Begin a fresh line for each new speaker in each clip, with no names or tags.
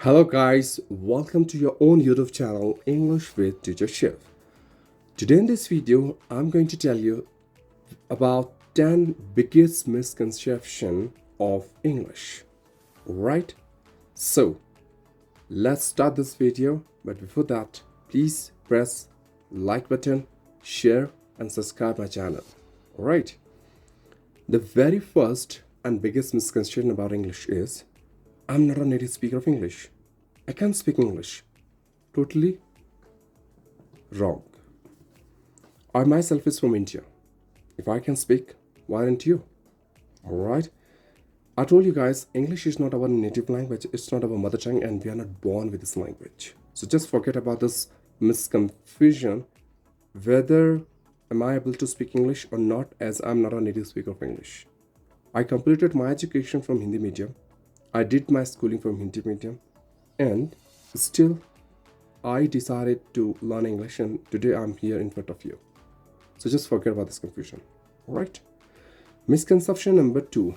Hello guys, welcome to your own YouTube channel English with Teacher Shiv. Today in this video, I'm going to tell you about 10 biggest misconceptions of English. Right? So, let's start this video, but before that, please press like button, share and subscribe my channel. Alright? The very first and biggest misconception about English is I'm not a native speaker of English. I can't speak English. Totally wrong. I myself is from India. If I can speak, why don't you? Alright? I told you guys, English is not our native language, it's not our mother tongue, and we are not born with this language. So just forget about this misconfusion whether am I able to speak English or not, as I'm not a native speaker of English. I completed my education from Hindi medium. I did my schooling from Hindi medium, and still I decided to learn English, and today I'm here in front of you. So just forget about this confusion. Alright? Misconception number 2.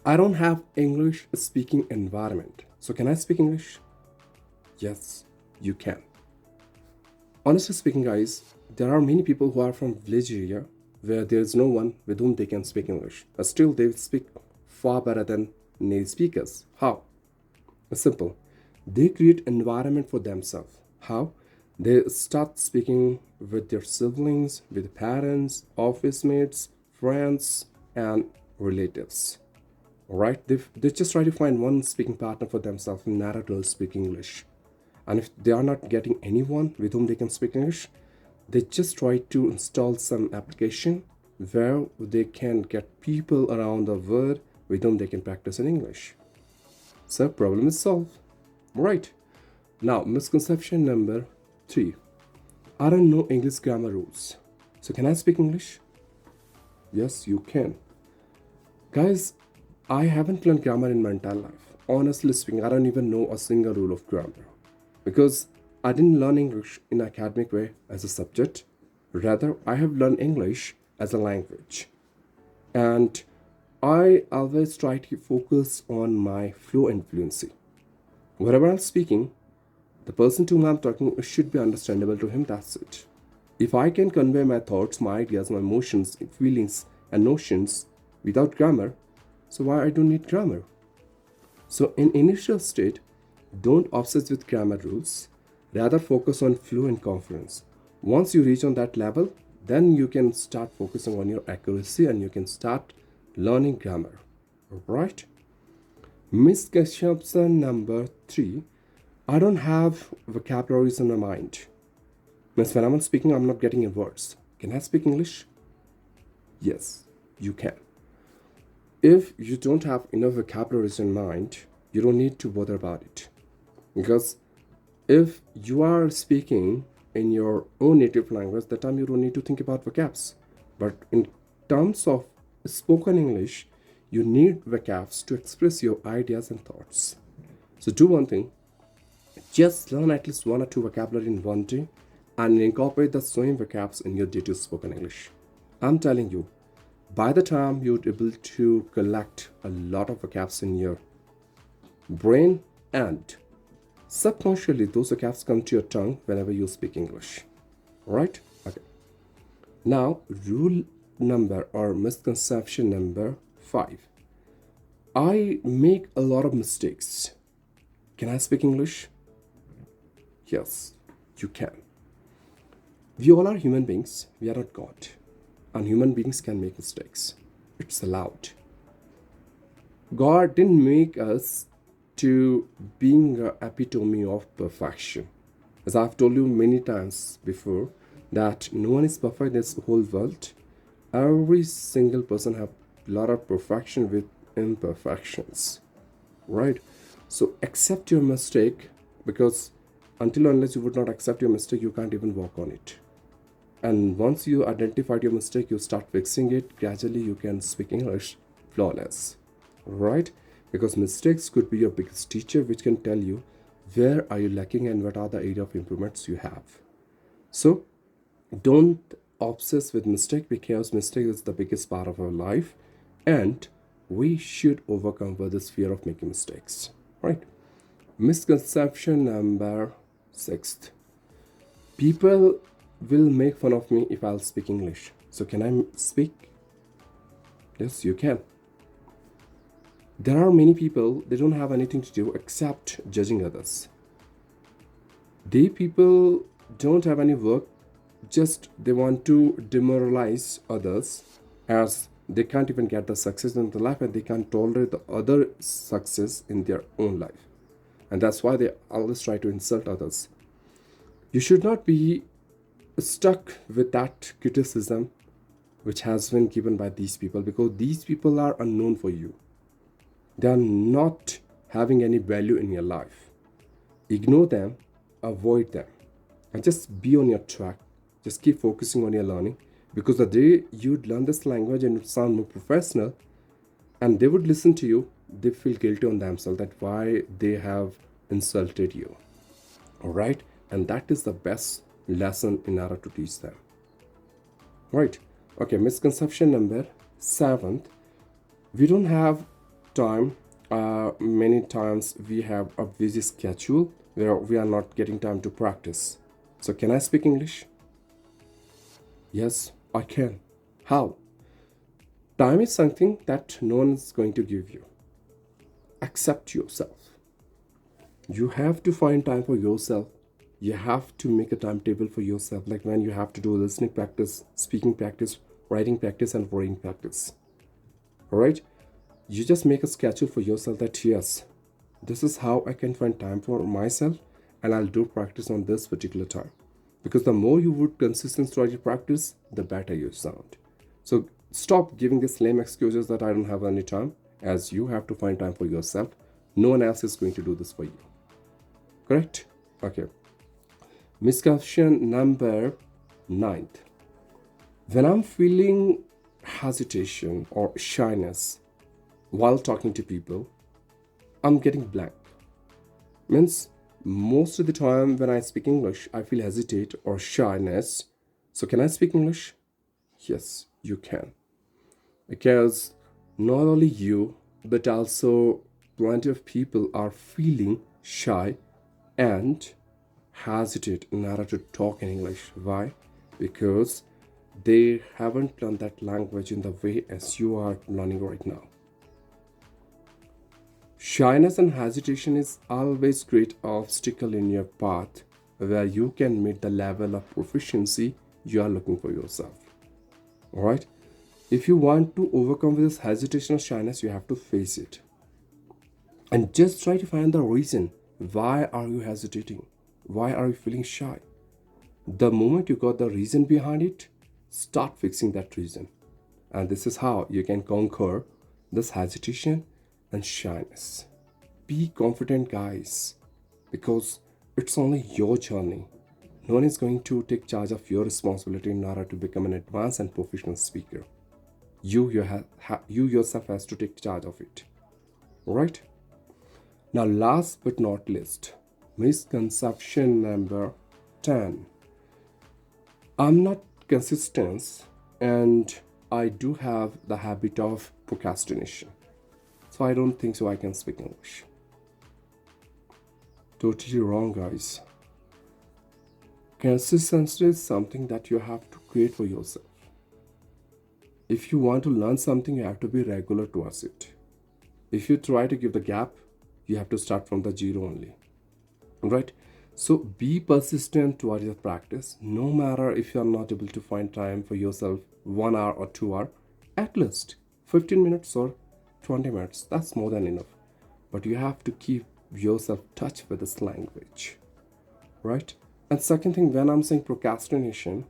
I don't have English speaking environment. So can I speak English? Yes, you can. Honestly speaking, guys, there are many people who are from village area where there is no one with whom they can speak English, but still they speak far better than native speakers. How? It's simple. They create environment for themselves. How? They start speaking with their siblings, with parents, office mates, friends, and relatives. Alright? They just try to find one speaking partner for themselves in order to speak English. And if they are not getting anyone with whom they can speak English, they just try to install some application where they can get people around the world with whom they can practice in English. So problem is solved. Right. Now, misconception number 3. I don't know English grammar rules. So can I speak English? Yes, you can. Guys, I haven't learned grammar in my entire life. Honestly speaking, I don't even know a single rule of grammar. Because I didn't learn English in an academic way as a subject. Rather, I have learned English as a language. And I always try to focus on my flow and fluency. Wherever I'm speaking, the person to whom I'm talking should be understandable to him, that's it. If I can convey my thoughts, my ideas, my emotions, feelings, and notions without grammar, so why I don't need grammar? So in initial state, don't obsess with grammar rules, rather focus on flow and confidence. Once you reach on that level, then you can start focusing on your accuracy and you can start learning grammar. Alright? Misconception number 3. I don't have vocabularies in my mind. Means when I'm speaking, I'm not getting in words. Can I speak English? Yes, you can. If you don't have enough vocabularies in mind, you don't need to bother about it. Because if you are speaking in your own native language, that time you don't need to think about vocabs. But in terms of spoken English, you need vocabs to express your ideas and thoughts. So do one thing. Just learn at least 1 or 2 vocabulary in one day and incorporate the same vocabs in your day-to-day spoken English. I'm telling you, by the time you're able to collect a lot of vocabs in your brain, and subconsciously those vocabs come to your tongue whenever you speak English. Right? Okay. Now, rule number or misconception number 5. I make a lot of mistakes. Can I speak English? Yes, you can. We all are human beings. We are not God. And human beings can make mistakes. It's allowed. God didn't make us to being an epitome of perfection. As I've told you many times before, that no one is perfect in this whole world. Every single person have a lot of perfection with imperfections. Right? So accept your mistake, because until unless you would not accept your mistake, you can't even work on it. And once you identified your mistake, you start fixing it. Gradually, you can speak English flawless. Right? Because mistakes could be your biggest teacher, which can tell you where are you lacking and what are the area of improvements you have. So don't obsess with mistake, because mistake is the biggest part of our life, and we should overcome this fear of making mistakes. Right? Misconception number 6. People will make fun of me if I'll speak English. So can I speak? Yes, you can. There are many people, they don't have anything to do except judging others. They people don't have any work, just they want to demoralize others, as they can't even get the success in their life and they can't tolerate the other success in their own life. And that's why they always try to insult others. You should not be stuck with that criticism which has been given by these people, because these people are unknown for you. They are not having any value in your life. Ignore them, avoid them, and just be on your track. Just keep focusing on your learning, because the day you'd learn this language and would sound more professional and they would listen to you, they feel guilty on themselves that why they have insulted you. All right, and that is the best lesson in order to teach them. Right. Okay, misconception number 7. We don't have time. Many times we have a busy schedule where we are not getting time to practice. So can I speak English? Yes, I can. How? Time is something that no one is going to give you. Accept yourself. You have to find time for yourself. You have to make a timetable for yourself, like when you have to do listening practice, speaking practice, writing practice, and reading practice. All right? You just make a schedule for yourself that yes, this is how I can find time for myself, and I'll do practice on this particular time. Because the more you would consistently try to practice, the better you sound. So stop giving these lame excuses that I don't have any time, as you have to find time for yourself. No one else is going to do this for you. Correct? Okay. Misconception number 9. When I'm feeling hesitation or shyness while talking to people, I'm getting blank. Means most of the time when I speak English, I feel hesitate or shyness. So can I speak English? Yes, you can. Because not only you, but also plenty of people are feeling shy and hesitate in order to talk in English. Why? Because they haven't learned that language in the way as you are learning right now. Shyness and hesitation is always great obstacle in your path where you can meet the level of proficiency you are looking for yourself. All right? If you want to overcome this hesitation or shyness, you have to face it. And just try to find the reason. Why are you hesitating? Why are you feeling shy? The moment you got the reason behind it, start fixing that reason. And this is how you can conquer this hesitation and shyness. Be confident, guys, because it's only your journey. No one is going to take charge of your responsibility in order to become an advanced and professional speaker. You yourself has to take charge of it. All right? Now, last but not least, misconception number 10. I'm not consistent and I do have the habit of procrastination. So I don't think so I can speak English. Totally wrong, guys. Consistency is something that you have to create for yourself. If you want to learn something, you have to be regular towards it. If you try to give the gap, you have to start from the zero only. Right? So be persistent towards your practice. No matter if you are not able to find time for yourself 1 hour or 2 hours, at least 15 minutes or 20 minutes. That's more than enough. But you have to keep yourself in touch with this language. Right? And second thing, when I'm saying procrastination,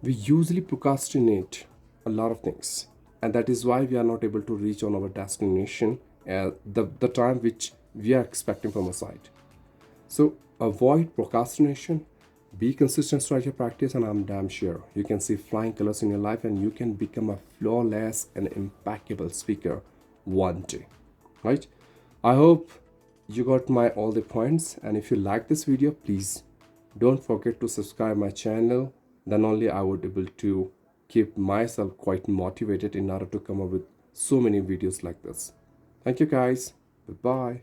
we usually procrastinate a lot of things. And that is why we are not able to reach on our destination at the time which we are expecting from a site. So avoid procrastination, be consistent throughout your practice, and I'm damn sure you can see flying colors in your life and you can become a flawless and impeccable speaker one day. Right? I hope you got my all the points, and if you like this video, please don't forget to subscribe my channel. Then only I would be able to keep myself quite motivated in order to come up with so many videos like this. Thank you, guys. Bye-bye.